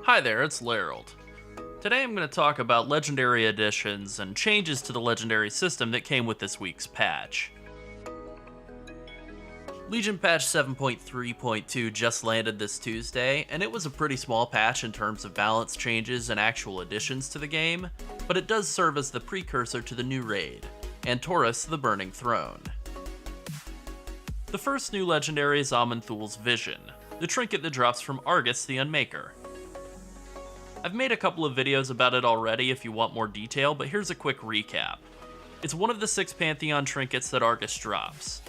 Hi there, it's Llarold. Today I'm going to talk about legendary additions and changes to the legendary system that came with this week's patch. Legion patch 7.3.2 just landed this Tuesday, and it was a pretty small patch in terms of balance changes and actual additions to the game, but it does serve as the precursor to the new raid, Antorus the Burning Throne. The first new legendary is aman'thul's Vision, the trinket that drops from Argus the Unmaker. I've made a couple of videos about it already if you want more detail, but here's a quick recap. It's one of the 6 Pantheon trinkets that Argus drops.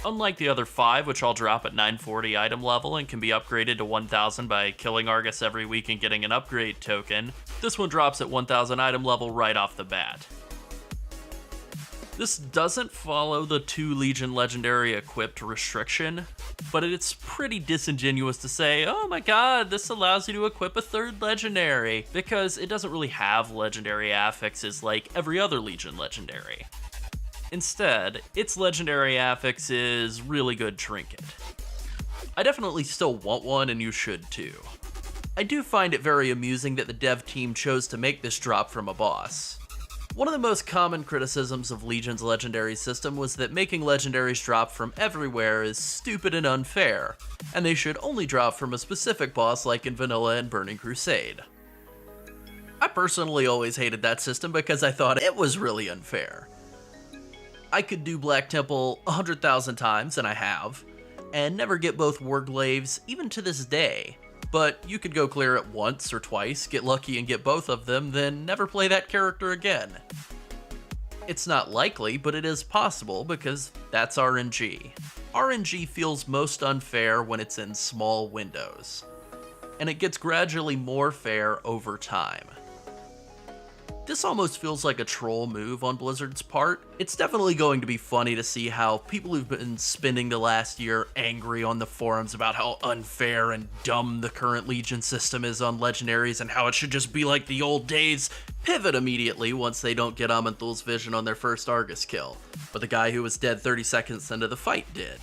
Unlike the other 5, which all drop at 940 item level and can be upgraded to 1000 by killing Argus every week and getting an upgrade token, this one drops at 1000 item level right off the bat. This doesn't follow the 2 Legion Legendary equipped restriction, but it's pretty disingenuous to say, oh my god, this allows you to equip a 3rd Legendary, because it doesn't really have legendary affixes like every other Legion Legendary. Instead, its legendary affix is really good trinket. I definitely still want one, and you should too. I do find it very amusing that the dev team chose to make this drop from a boss. One of the most common criticisms of Legion's legendary system was that making legendaries drop from everywhere is stupid and unfair, and they should only drop from a specific boss like in Vanilla and Burning Crusade. I personally always hated that system because I thought it was really unfair. I could do Black Temple 100,000 times, and I have, and never get both Warglaves even to this day. But you could go clear it once or twice, get lucky and get both of them, then never play that character again. It's not likely, but it is possible because that's RNG. RNG feels most unfair when it's in small windows, and it gets gradually more fair over time. This almost feels like a troll move on Blizzard's part. It's definitely going to be funny to see how people who've been spending the last year angry on the forums about how unfair and dumb the current Legion system is on legendaries and how it should just be like the old days, pivot immediately once they don't get aman'thul's Vision on their first Argus kill. But the guy who was dead 30 seconds into the fight did.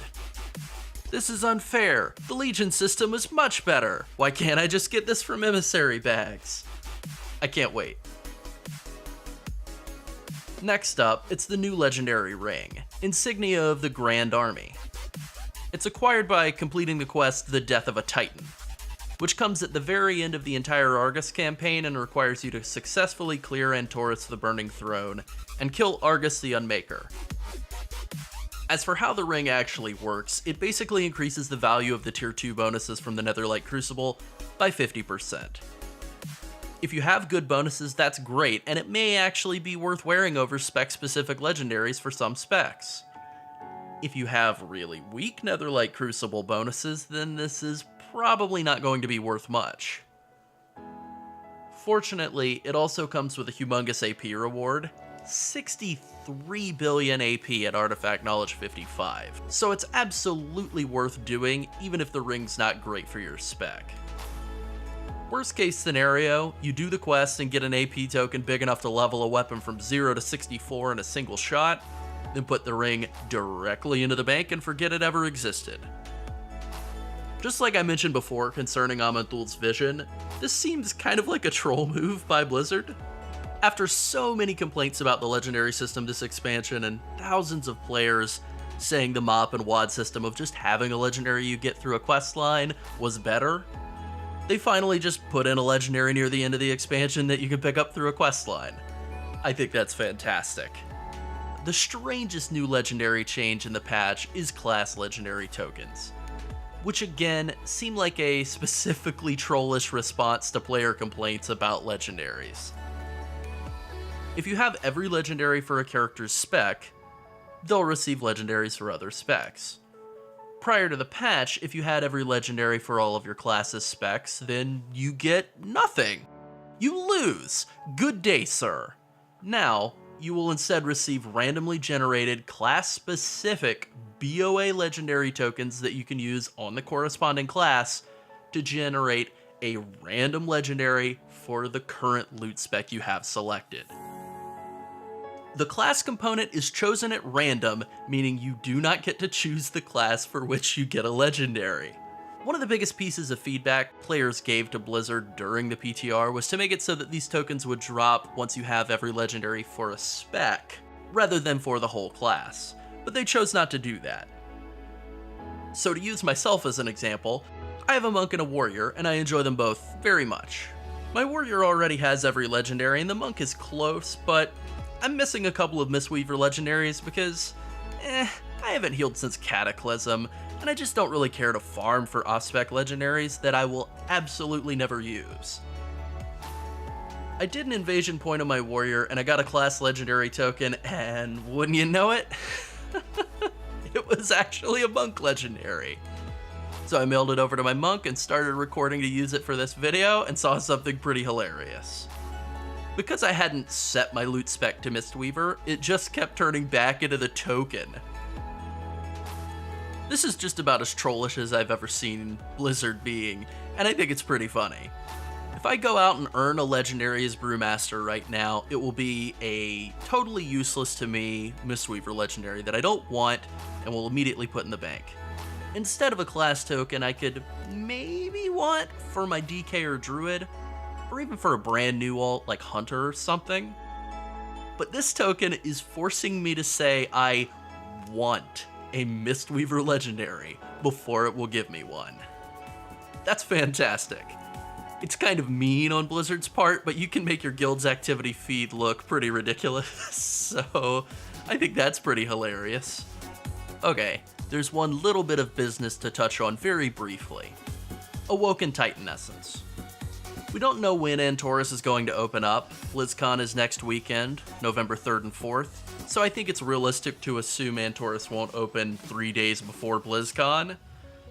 This is unfair. The Legion system is much better. Why can't I just get this from emissary bags? I can't wait. Next up, it's the new legendary ring, Insignia of the Grand Army. It's acquired by completing the quest The Death of a Titan, which comes at the very end of the entire Argus campaign and requires you to successfully clear Antorus the Burning Throne and kill Argus the Unmaker. As for how the ring actually works, it basically increases the value of the tier 2 bonuses from the Netherlight Crucible by 50%. If you have good bonuses, that's great, and it may actually be worth wearing over spec-specific legendaries for some specs. If you have really weak Netherlight Crucible bonuses, then this is probably not going to be worth much. Fortunately, it also comes with a humongous AP reward, 63 billion AP at Artifact Knowledge 55, so it's absolutely worth doing even if the ring's not great for your spec. Worst case scenario, you do the quest and get an AP token big enough to level a weapon from 0 to 64 in a single shot, then put the ring directly into the bank and forget it ever existed. Just like I mentioned before concerning aman'thul's Vision, this seems kind of like a troll move by Blizzard. After so many complaints about the legendary system this expansion and thousands of players saying the MOP and WAD system of just having a legendary you get through a quest line was better, they finally just put in a legendary near the end of the expansion that you can pick up through a quest line. I think that's fantastic. The strangest new legendary change in the patch is class legendary tokens, which again seem like a specifically trollish response to player complaints about legendaries. If you have every legendary for a character's spec, they'll receive legendaries for other specs. Prior to the patch, if you had every legendary for all of your class's specs, then you get nothing. You lose. Good day, sir. Now, you will instead receive randomly generated class-specific BOA legendary tokens that you can use on the corresponding class to generate a random legendary for the current loot spec you have selected. The class component is chosen at random, meaning you do not get to choose the class for which you get a legendary. One of the biggest pieces of feedback players gave to Blizzard during the PTR was to make it so that these tokens would drop once you have every legendary for a spec, rather than for the whole class, but they chose not to do that. So to use myself as an example, I have a monk and a warrior, and I enjoy them both very much. My warrior already has every legendary, and the monk is close, but I'm missing a couple of Mistweaver legendaries because, I haven't healed since Cataclysm, and I just don't really care to farm for off-spec legendaries that I will absolutely never use. I did an invasion point on my warrior, and I got a class legendary token, and wouldn't you know it? It was actually a monk legendary. So I mailed it over to my monk and started recording to use it for this video, and saw something pretty hilarious. Because I hadn't set my loot spec to Mistweaver, it just kept turning back into the token. This is just about as trollish as I've ever seen Blizzard being, and I think it's pretty funny. If I go out and earn a legendary as Brewmaster right now, it will be a totally useless to me Mistweaver legendary that I don't want and will immediately put in the bank. Instead of a class token, I could maybe want for my DK or Druid, or even for a brand new alt like Hunter or something. But this token is forcing me to say I want a Mistweaver legendary before it will give me one. That's fantastic. It's kind of mean on Blizzard's part, but you can make your guild's activity feed look pretty ridiculous, so I think that's pretty hilarious. Okay, there's one little bit of business to touch on very briefly. Awoken Titan Essence. We don't know when Antorus is going to open up. BlizzCon is next weekend, November 3rd and 4th, so I think it's realistic to assume Antorus won't open 3 days before BlizzCon.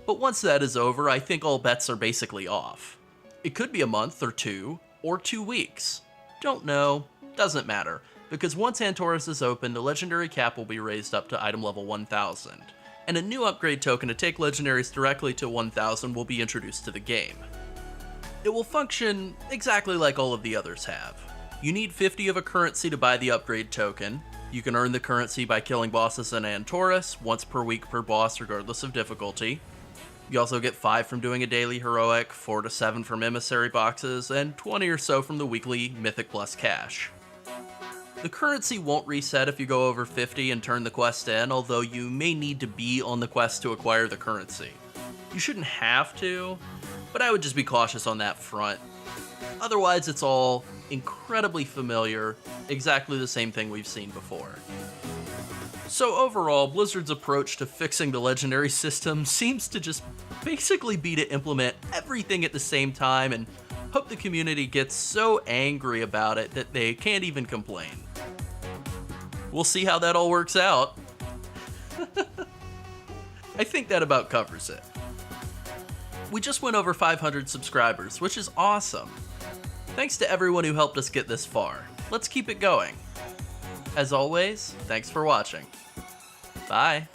But once that is over, I think all bets are basically off. It could be a month or 2 weeks. Don't know, doesn't matter, because once Antorus is open, the legendary cap will be raised up to item level 1000, and a new upgrade token to take legendaries directly to 1000 will be introduced to the game. It will function exactly like all of the others have. You need 50 of a currency to buy the upgrade token. You can earn the currency by killing bosses in Antorus, once per week per boss regardless of difficulty. You also get 5 from doing a daily heroic, 4 to 7 from emissary boxes, and 20 or so from the weekly Mythic Plus cash. The currency won't reset if you go over 50 and turn the quest in, although you may need to be on the quest to acquire the currency. You shouldn't have to, but I would just be cautious on that front. Otherwise, it's all incredibly familiar, exactly the same thing we've seen before. So overall, Blizzard's approach to fixing the legendary system seems to just basically be to implement everything at the same time and hope the community gets so angry about it that they can't even complain. We'll see how that all works out. I think that about covers it. We just went over 500 subscribers, which is awesome. Thanks to everyone who helped us get this far. Let's keep it going. As always, thanks for watching. Bye.